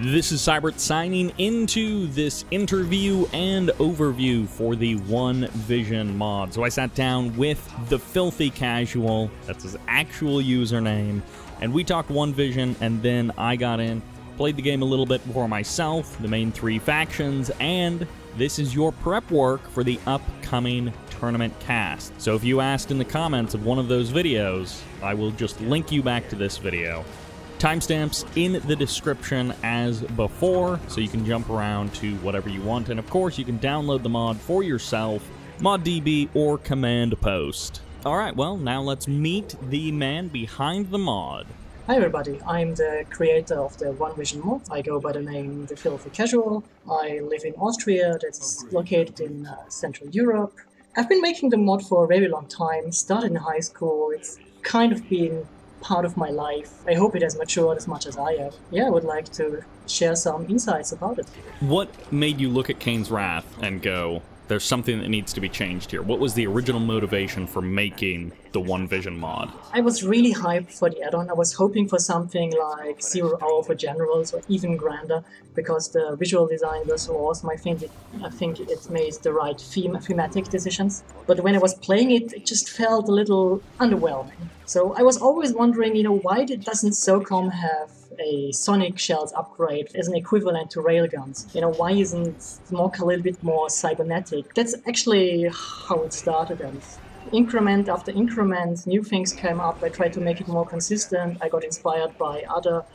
This is Sybert signing into this interview and overview for the One Vision mod. So I sat down with the FilthyCasual, that's his actual username, and we talked One Vision, and then I got in, played the game a little bit for myself, the main three factions, and this is your prep work for the upcoming tournament cast. So if you asked in the comments of one of those videos, I will just link you back to this video. Timestamps in the description as before, so you can jump around to whatever you want. And of course, you can download the mod for yourself, ModDB or Command Post. Alright, well, now let's meet the man behind the mod. Hi everybody, I'm the creator of the One Vision mod. I go by the name the FilthyCasual. I live in Austria, that's located in Central Europe. I've been making the mod for a very long time, started in high school. It's kind of been part of my life. I hope it has matured as much as I have. Yeah, I would like to share some insights about it. What made you look at Kane's Wrath and go, there's something that needs to be changed here? What was the original motivation for making the One Vision mod? I was really hyped for the add-on. I was hoping for something like 0 Hour for Generals or even grander, because the visual design was so awesome. I think it made the right thematic decisions. But when I was playing it, it just felt a little underwhelming. So I was always wondering, why doesn't SOCOM have a Sonic Shells upgrade as an equivalent to railguns? Why isn't Mok a little bit more cybernetic? That's actually how it started, and increment after increment, new things came up. I tried to make it more consistent. I got inspired by other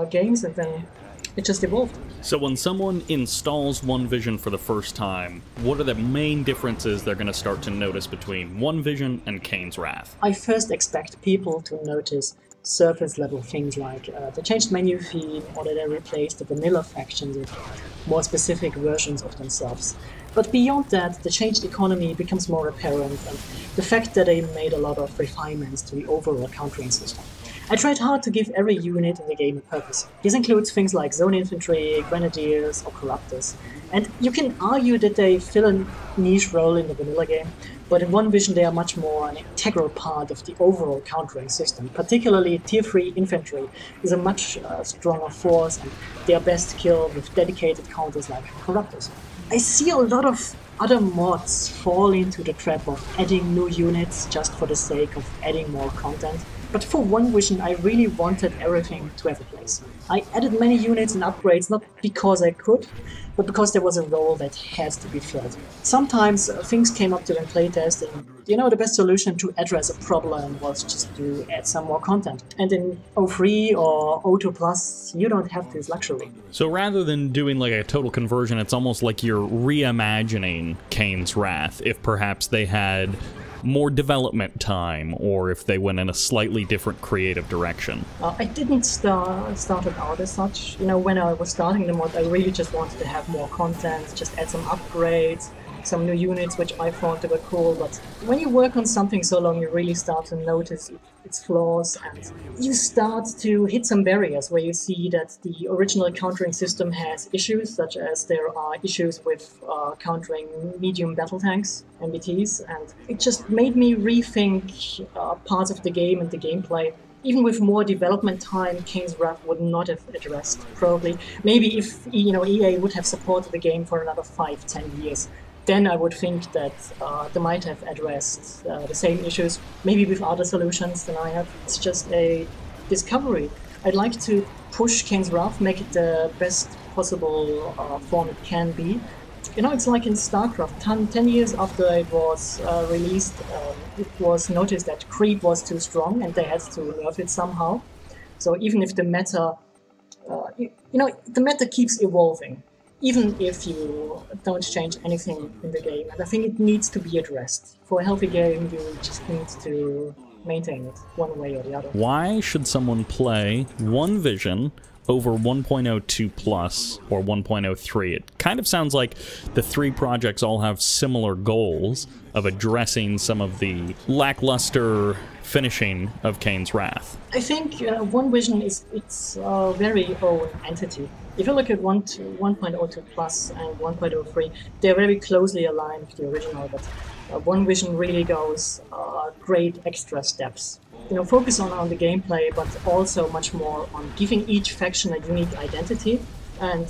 games, and then it just evolved. So when someone installs One Vision for the first time, what are the main differences they're going to start to notice between One Vision and Kane's Wrath? I first expect people to notice surface level things like the changed menu theme, or that they replaced the vanilla factions with more specific versions of themselves. But beyond that, the changed economy becomes more apparent, and the fact that they made a lot of refinements to the overall countering system. I tried hard to give every unit in the game a purpose. This includes things like zone infantry, grenadiers, or corruptors. And you can argue that they fill a niche role in the vanilla game, but in One Vision they are much more an integral part of the overall countering system. Particularly Tier 3 infantry is a much stronger force, and they are best killed with dedicated counters like corruptors. I see a lot of other mods fall into the trap of adding new units just for the sake of adding more content. But for One Vision, I really wanted everything to have a place. I added many units and upgrades not because I could, but because there was a role that has to be filled. Sometimes things came up during playtesting. The best solution to address a problem was just to add some more content. And in 03 or 02 Plus, you don't have this luxury. So rather than doing like a total conversion, it's almost like you're reimagining Kane's Wrath, if perhaps they had more development time, or if they went in a slightly different creative direction. I didn't start it out as such. When I was starting the mod, I really just wanted to have more content, just add some upgrades, some new units, which I thought they were cool. But when you work on something so long, you really start to notice its flaws, and you start to hit some barriers where you see that the original countering system has issues, such as there are issues with countering medium battle tanks, MBTs, and it just made me rethink parts of the game and the gameplay. Even with more development time, Kane's Wrath would not have addressed, probably. Maybe if EA would have supported the game for another 5-10 years, then I would think that they might have addressed the same issues, maybe with other solutions than I have. It's just a discovery. I'd like to push Kane's Wrath, make it the best possible form it can be. It's like in StarCraft. 10 years after it was released, it was noticed that creep was too strong and they had to nerf it somehow. So even if the meta, the meta keeps evolving, even if you don't change anything in the game. And I think it needs to be addressed. For a healthy game, you just need to maintain it one way or the other. Why should someone play One Vision over 1.02 Plus or 1.03? It kind of sounds like the three projects all have similar goals of addressing some of the lackluster finishing of Kane's Wrath. I think One Vision is its very own entity. If you look at 1.02 Plus and 1.03, they're very closely aligned with the original, but One Vision really goes great extra steps. Focus on the gameplay, but also much more on giving each faction a unique identity and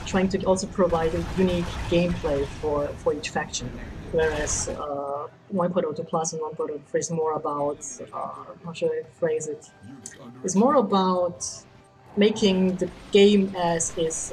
trying to also provide a unique gameplay for each faction. Whereas 1.02 Plus and 1.03 is more about, how should I phrase it? It's more about making the game as best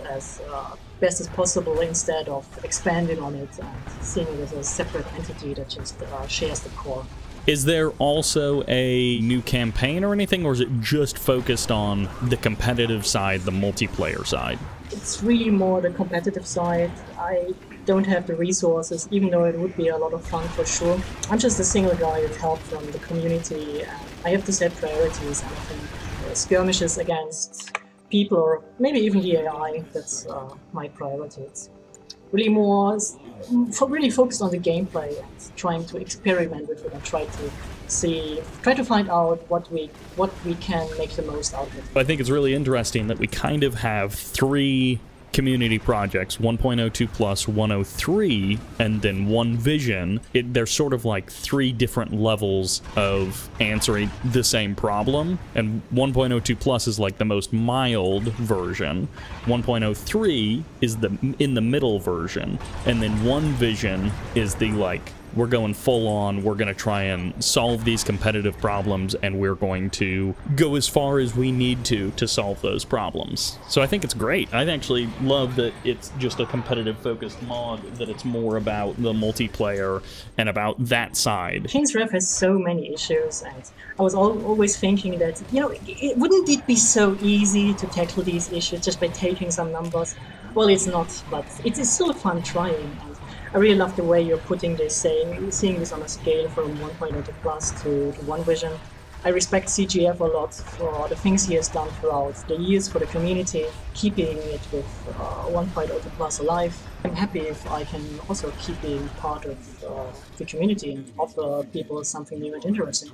as possible instead of expanding on it and seeing it as a separate entity that just shares the core. Is there also a new campaign or anything, or is it just focused on the competitive side, the multiplayer side? It's really more the competitive side. I don't have the resources, even though it would be a lot of fun for sure. I'm just a single guy with help from the community, and I have to set priorities, and I think skirmishes against people, or maybe even the AI, that's my priority. It's really more really focused on the gameplay and trying to experiment with it and try to find out what we can make the most out of it. I think it's really interesting that we kind of have 3 community projects, 1.02 plus, 103, and then One Vision. They're sort of like 3 different levels of answering the same problem, and 1.02 plus is like the most mild version, 1.03 is the in the middle version, and then One Vision is the like, we're going full on, we're going to try and solve these competitive problems, and we're going to go as far as we need to solve those problems. So I think it's great. I actually love that it's just a competitive focused mod, that it's more about the multiplayer and about that side. Kane's Rev has so many issues, and I was always thinking that, you know, wouldn't it be so easy to tackle these issues just by taking some numbers? Well, it's not, but it's still fun trying. And I really love the way you're putting this, seeing this on a scale from 1.02 Plus to One Vision. I respect CGF a lot for the things he has done throughout the years for the community, keeping it with 1.02 Plus alive. I'm happy if I can also keep being part of the community and offer people something new and interesting.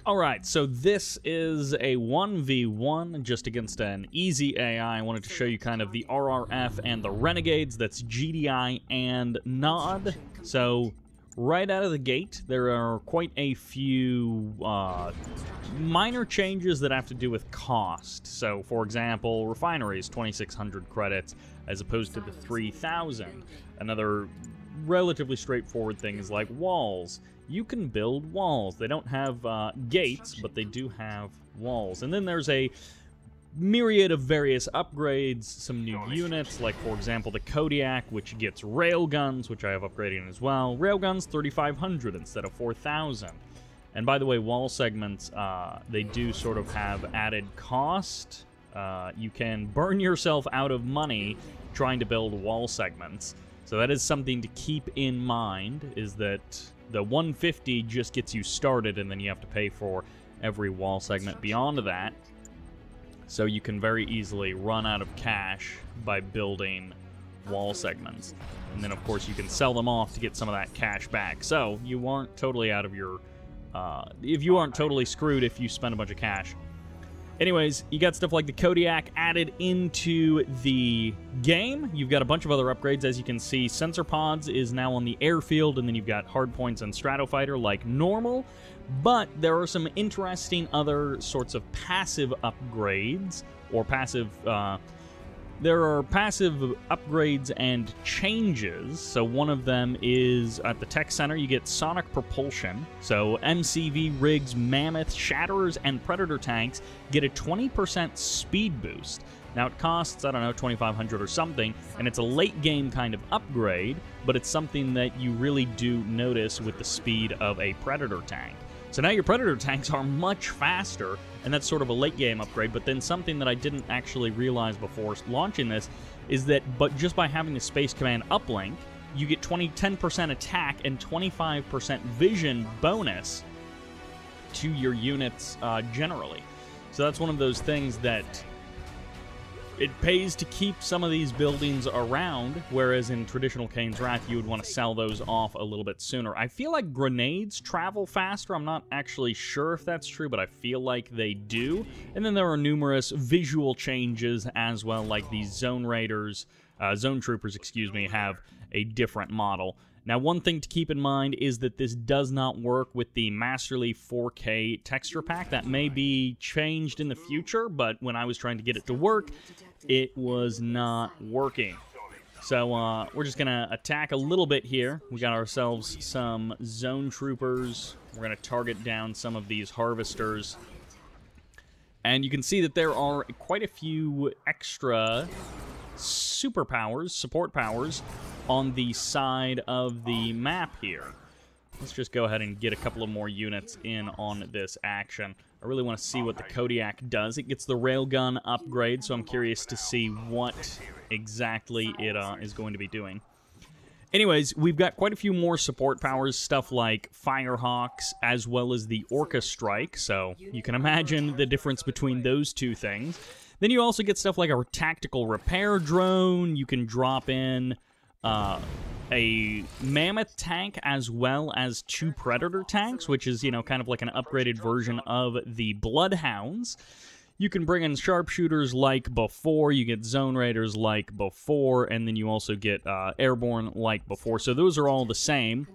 Alright, so this is a 1v1 just against an easy AI. I wanted to show you kind of the RRF and the Renegades. That's GDI and Nod. So right out of the gate, there are quite a few minor changes that have to do with cost. So, for example, refineries, 2,600 credits as opposed to the 3,000. Another relatively straightforward thing is like walls. You can build walls. They don't have gates, but they do have walls. And then there's a myriad of various upgrades, some new units, like, for example, the Kodiak, which gets railguns, which I have upgrading as well. Railguns, 3,500 instead of 4,000. And by the way, wall segments, they do sort of have added cost. You can burn yourself out of money trying to build wall segments. So that is something to keep in mind, is that the 150 just gets you started, and then you have to pay for every wall segment beyond that. So you can very easily run out of cash by building wall segments. And then, of course, you can sell them off to get some of that cash back. So you aren't totally out of your... if you aren't totally screwed if you spend a bunch of cash. Anyways, you got stuff like the Kodiak added into the game. You've got a bunch of other upgrades. As you can see, Sensor Pods is now on the airfield, and then you've got Hardpoints and Stratofighter like normal. But there are some interesting other sorts of passive upgrades, or passive... there are passive upgrades and changes. So one of them is at the Tech Center, you get Sonic Propulsion. So MCV rigs, Mammoth, Shatterers, and Predator tanks get a 20% speed boost. Now it costs, I don't know, 2,500 or something, and it's a late game kind of upgrade, but it's something that you really do notice with the speed of a Predator tank. So now your Predator tanks are much faster, and that's sort of a late game upgrade. But then something that I didn't actually realize before launching this is that, but just by having the Space Command uplink, you get 10% attack and 25% vision bonus to your units generally. So that's one of those things that it pays to keep some of these buildings around, whereas in traditional Kane's Wrath, you would want to sell those off a little bit sooner. I feel like grenades travel faster. I'm not actually sure if that's true, but I feel like they do. And then there are numerous visual changes as well, like these Zone Raiders, Zone Troopers, excuse me, have a different model. Now, one thing to keep in mind is that this does not work with the Masterly 4K texture pack. That may be changed in the future, but when I was trying to get it to work, it was not working. So we're just going to attack a little bit here. We got ourselves some zone troopers. We're going to target down some of these harvesters. And you can see that there are quite a few extra superpowers, support powers, on the side of the map here. Let's just go ahead and get a couple of more units in on this action. I really want to see what the Kodiak does. It gets the railgun upgrade, so I'm curious to see what exactly it is going to be doing. Anyways, we've got quite a few more support powers, stuff like Firehawks, as well as the Orca Strike, so you can imagine the difference between those two things. Then you also get stuff like a tactical repair drone. You can drop in a mammoth tank as well as 2 predator tanks, which is, you know, kind of like an upgraded version of the Bloodhounds. You can bring in sharpshooters like before, you get zone raiders like before, and then you also get airborne like before. So those are all the same.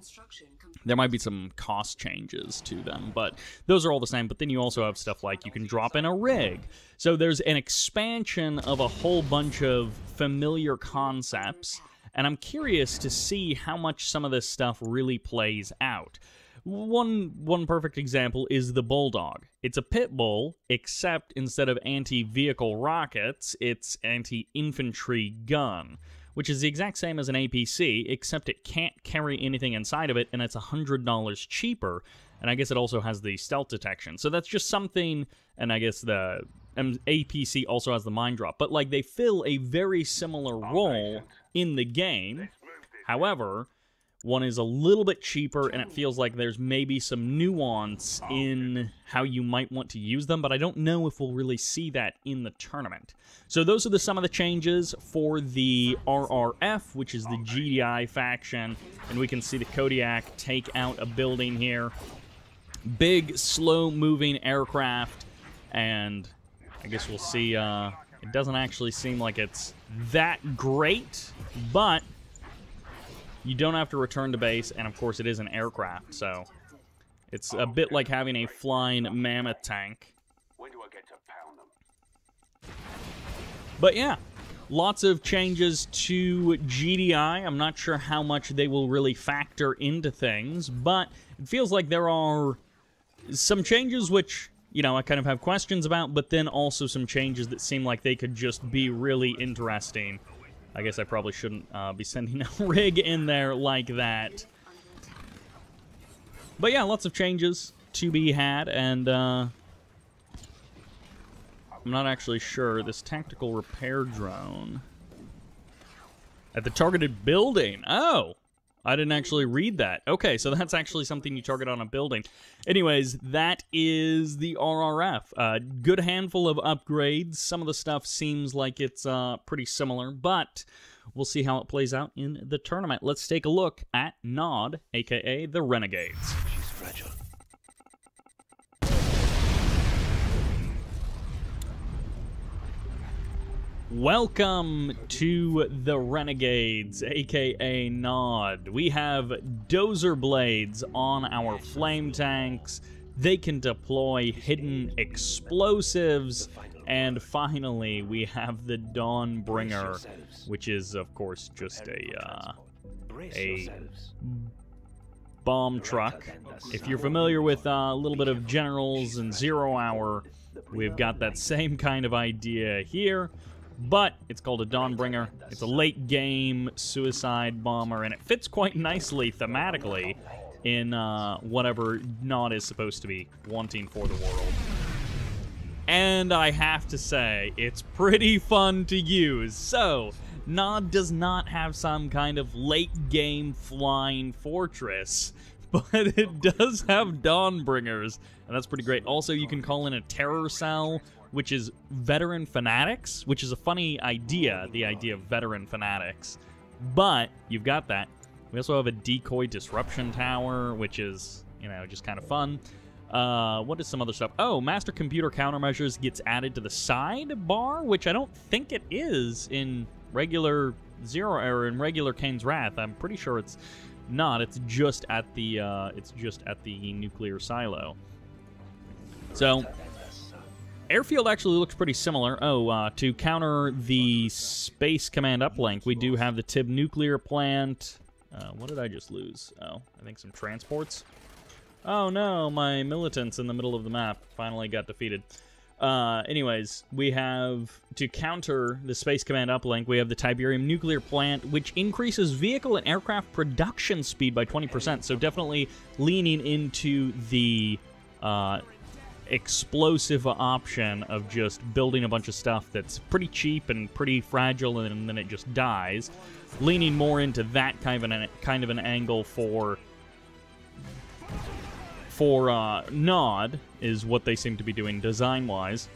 There might be some cost changes to them, but those are all the same. But then you also have stuff like you can drop in a rig. So there's an expansion of a whole bunch of familiar concepts, and I'm curious to see how much some of this stuff really plays out. One perfect example is the Bulldog. It's a pit bull, except instead of anti-vehicle rockets, it's anti-infantry gun, which is the exact same as an APC, except it can't carry anything inside of it, and it's $100 cheaper, and I guess it also has the stealth detection. So that's just something, and I guess the APC also has the mine drop, but like they fill a very similar role in the game. However, one is a little bit cheaper, and it feels like there's maybe some nuance in how you might want to use them, but I don't know if we'll really see that in the tournament. So those are some of the changes for the RRF, which is the GDI faction, and we can see the Kodiak take out a building here. Big, slow-moving aircraft, and I guess we'll see. It doesn't actually seem like it's that great, but you don't have to return to base, and of course it is an aircraft, so it's a bit like having a flying mammoth tank. When do I get to pound them? But yeah, lots of changes to GDI. I'm not sure how much they will really factor into things, but it feels like there are some changes which, you know, I kind of have questions about, but then also some changes that seem like they could just be really interesting. I guess I probably shouldn't be sending a rig in there like that. But yeah, lots of changes to be had, and I'm not actually sure. This tactical repair drone at the targeted building. Oh, I didn't actually read that. Okay, so that's actually something you target on a building. Anyways, that is the RRF. Good handful of upgrades. Some of the stuff seems like it's pretty similar, but we'll see how it plays out in the tournament. Let's take a look at Nod, aka the Renegades. She's fragile. Welcome to the Renegades, aka Nod. We have dozer blades on our flame tanks. They can deploy hidden explosives. And finally, we have the Dawnbringer, which is, of course, just a bomb truck. If you're familiar with a little bit of Generals and Zero Hour, we've got that same kind of idea here. But it's called a Dawnbringer. It's a late-game suicide bomber, and it fits quite nicely thematically in whatever Nod is supposed to be wanting for the world. And I have to say, it's pretty fun to use. So, Nod does not have some kind of late-game flying fortress, but it does have Dawnbringers, and that's pretty great. Also, you can call in a terror cell, which is veteran fanatics, which is a funny idea, the idea of veteran fanatics. But you've got that. We also have a decoy disruption tower, which is, you know, just kind of fun. What is some other stuff? Oh, master computer countermeasures gets added to the sidebar, which I don't think it is in regular Zero Error, in regular Kane's Wrath. I'm pretty sure it's not. It's just at the nuclear silo. So airfield actually looks pretty similar. Oh, to counter the Space Command uplink, we do have the Tib nuclear plant. What did I just lose? Oh, I think some transports. Oh no, my militants in the middle of the map finally got defeated. Anyways, we have, to counter the Space Command uplink, we have the Tiberium nuclear plant, which increases vehicle and aircraft production speed by 20%. So definitely leaning into the explosive option of just building a bunch of stuff that's pretty cheap and pretty fragile, and then it just dies. Leaning more into that kind of an angle for Nod is what they seem to be doing design-wise.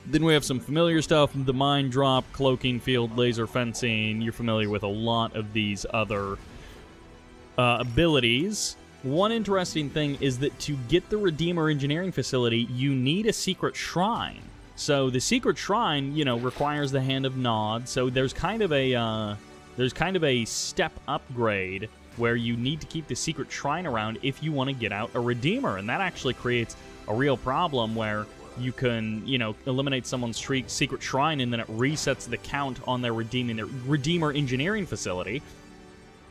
Then we have some familiar stuff, the mine drop, cloaking field, laser fencing. You're familiar with a lot of these other abilities. One interesting thing is that to get the Redeemer Engineering Facility, you need a secret shrine. So the secret shrine, you know, requires the hand of Nod. So there's kind of a step upgrade where you need to keep the secret shrine around if you want to get out a Redeemer, and that actually creates a real problem where you can, you know, eliminate someone's secret shrine and then it resets the count on their Redeemer Engineering Facility.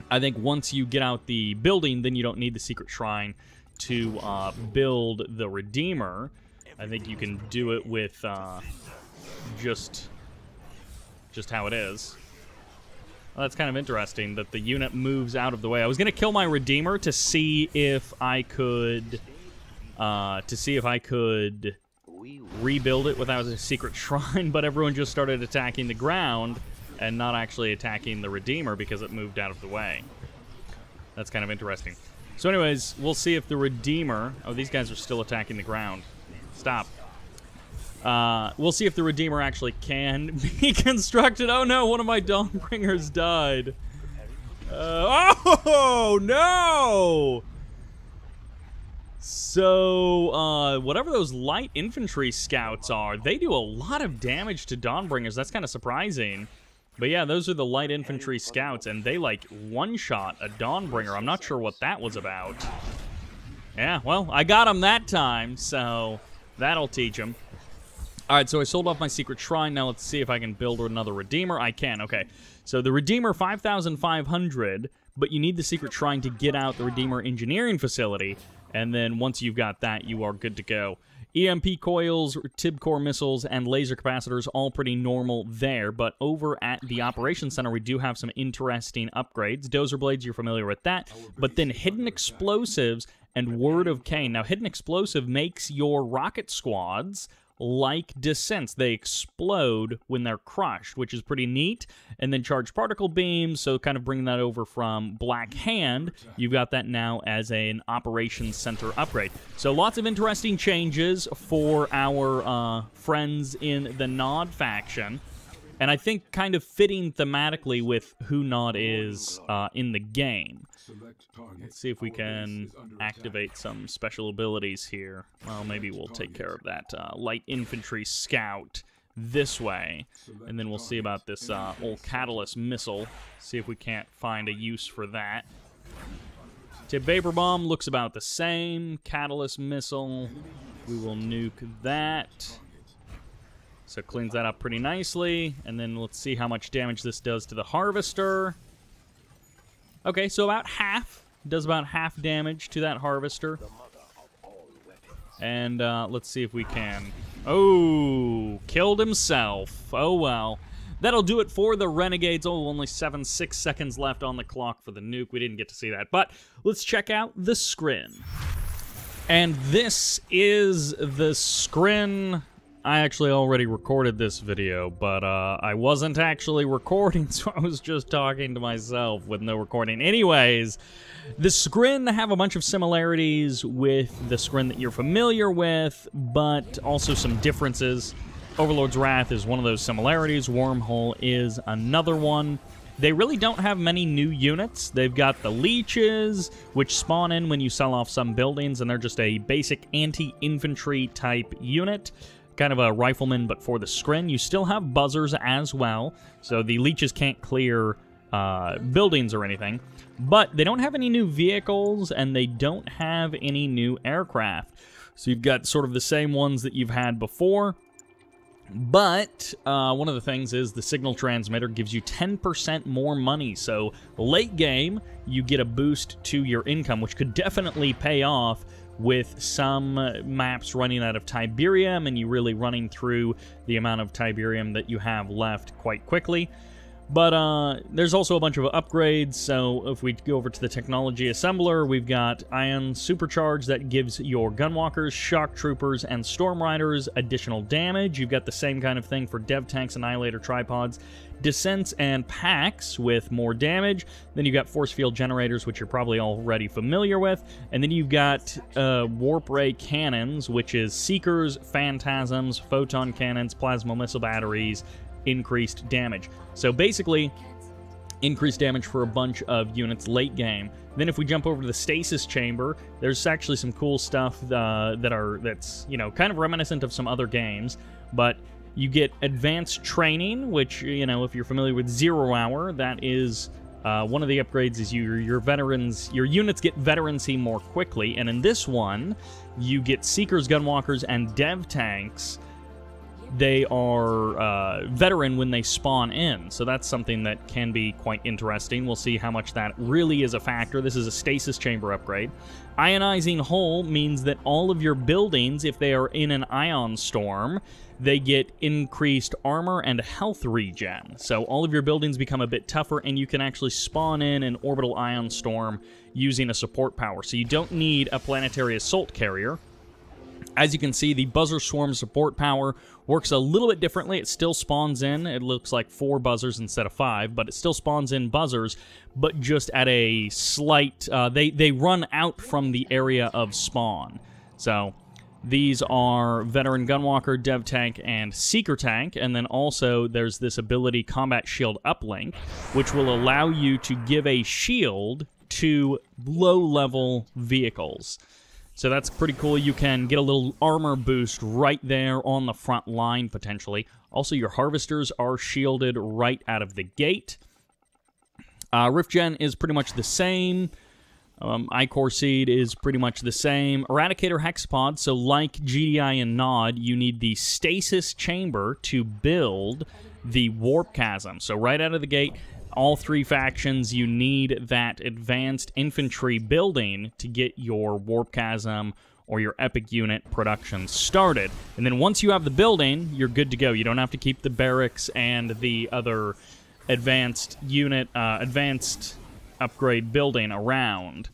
I think once you get out the building, then you don't need the secret shrine to build the Redeemer. I think you can do it with just how it is. Well, that's kind of interesting that the unit moves out of the way. I was going to kill my Redeemer to see if I could rebuild it without a secret shrine, but everyone just started attacking the ground and not actually attacking the Redeemer because it moved out of the way. That's kind of interesting. So anyways, we'll see if the Redeemer... Oh, these guys are still attacking the ground. Stop. We'll see if the Redeemer actually can be constructed. Oh no, one of my Dawnbringers died. Oh no! So, whatever those light infantry scouts are, they do a lot of damage to Dawnbringers. That's kind of surprising. But yeah, those are the light infantry scouts, and they, like, one-shot a Dawnbringer. I'm not sure what that was about. Yeah, well, I got him that time, so that'll teach him. Alright, so I sold off my secret shrine. Now let's see if I can build another Redeemer. I can, okay. So the Redeemer, 5,500, but you need the secret shrine to get out the Redeemer Engineering Facility, and then once you've got that, you are good to go. EMP coils, TIB core missiles, and laser capacitors, all pretty normal there, but over at the Operations Center, we do have some interesting upgrades. Dozer blades, you're familiar with that, but then hidden explosives and Word of Kane. Now, hidden explosive makes your rocket squads like descents. They explode when they're crushed, which is pretty neat. And then charged particle beams, so kind of bringing that over from Black Hand. You've got that now as an Operations Center upgrade. So lots of interesting changes for our friends in the Nod faction. And I think kind of fitting thematically with who Nod is in the game. Let's see if we can activate some special abilities here. Well, maybe we'll take care of that light infantry scout this way. And then we'll see about this old catalyst missile. See if we can't find a use for that. Tib vapor bomb looks about the same. Catalyst missile, we will nuke that. So cleans that up pretty nicely. And then let's see how much damage this does to the harvester. Okay, so about half. Does about half damage to that harvester. And let's see if we can... Oh, killed himself. Oh, well. That'll do it for the Renegades. Oh, only 6 seconds left on the clock for the nuke. We didn't get to see that. But let's check out the Scrin. And this is the Scrin... I actually already recorded this video, but I wasn't actually recording, so I was just talking to myself with no recording. Anyways, the Scrin have a bunch of similarities with the Scrin that you're familiar with, but also some differences. Overlord's Wrath is one of those similarities. Wormhole is another one. They really don't have many new units. They've got the Leeches, which spawn in when you sell off some buildings, and they're just a basic anti-infantry type unit. Kind of a rifleman, but for the Scrin. You still have buzzers as well, so the Leeches can't clear buildings or anything. But they don't have any new vehicles, and they don't have any new aircraft. So you've got sort of the same ones that you've had before. But one of the things is the signal transmitter gives you 10% more money. So late game, you get a boost to your income, which could definitely pay off with some maps running out of Tiberium and you really running through the amount of Tiberium that you have left quite quickly. But there's also a bunch of upgrades, so if we go over to the technology assembler, we've got Ion Supercharge that gives your Gunwalkers, Shock Troopers, and Storm Riders additional damage. You've got the same kind of thing for Dev Tanks, Annihilator Tripods, Descents, and Packs with more damage. Then you've got Force Field Generators, which you're probably already familiar with. And then you've got Warp Ray Cannons, which is Seekers, Phantasms, Photon Cannons, Plasma Missile Batteries, increased damage. So basically, increased damage for a bunch of units late game. Then if we jump over to the Stasis Chamber, there's actually some cool stuff that's, you know, kind of reminiscent of some other games. But you get Advanced Training, which, you know, if you're familiar with 0 Hour, that is one of the upgrades is your units get veterancy more quickly. And in this one, you get Seekers, Gunwalkers, and Dev Tanks. They are veteran when they spawn in, so that's something that can be quite interesting. We'll see how much that really is a factor. This is a stasis chamber upgrade. Ionizing Hull means that all of your buildings, if they are in an ion storm, they get increased armor and health regen. So all of your buildings become a bit tougher, and you can actually spawn in an orbital ion storm using a support power. So you don't need a planetary assault carrier. As you can see, the Buzzer Swarm support power works a little bit differently. It still spawns in. It looks like 4 buzzers instead of 5, but it still spawns in buzzers, but just at a slight... They run out from the area of spawn. So these are Veteran Gunwalker, Dev Tank, and Seeker Tank, and then also there's this ability Combat Shield Uplink, which will allow you to give a shield to low-level vehicles. So that's pretty cool. You can get a little armor boost right there on the front line, potentially. Also, your harvesters are shielded right out of the gate. Rift Gen is pretty much the same. Ichor Seed is pretty much the same. Eradicator Hexapod, so like GDI and Nod, you need the Stasis Chamber to build the Warp Chasm. So right out of the gate, all 3 factions, you need that advanced infantry building to get your Warp Chasm or your Epic Unit production started. And then once you have the building, you're good to go. You don't have to keep the barracks and the other advanced unit, advanced upgrade building around.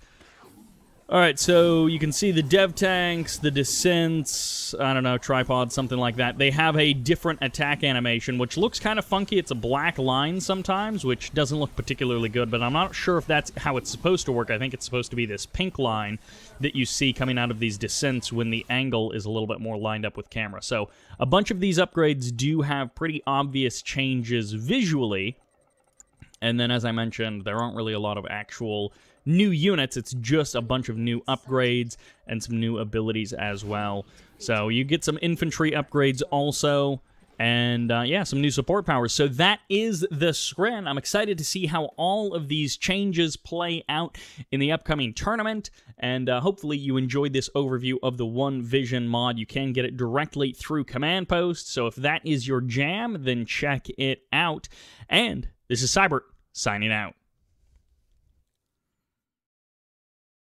Alright, so you can see the Dev Tanks, the Descents, I don't know, Tripods, something like that. They have a different attack animation, which looks kind of funky. It's a black line sometimes, which doesn't look particularly good, but I'm not sure if that's how it's supposed to work. I think it's supposed to be this pink line that you see coming out of these Descents when the angle is a little bit more lined up with camera. So a bunch of these upgrades do have pretty obvious changes visually, and then as I mentioned, there aren't really a lot of actual new units. It's just a bunch of new upgrades and some new abilities as well. So you get some infantry upgrades also, and yeah, some new support powers. So that is the Scrin. I'm excited to see how all of these changes play out in the upcoming tournament, and hopefully you enjoyed this overview of the One Vision mod. You can get it directly through Command Post, so if that is your jam, then check it out. And this is Sybert, signing out.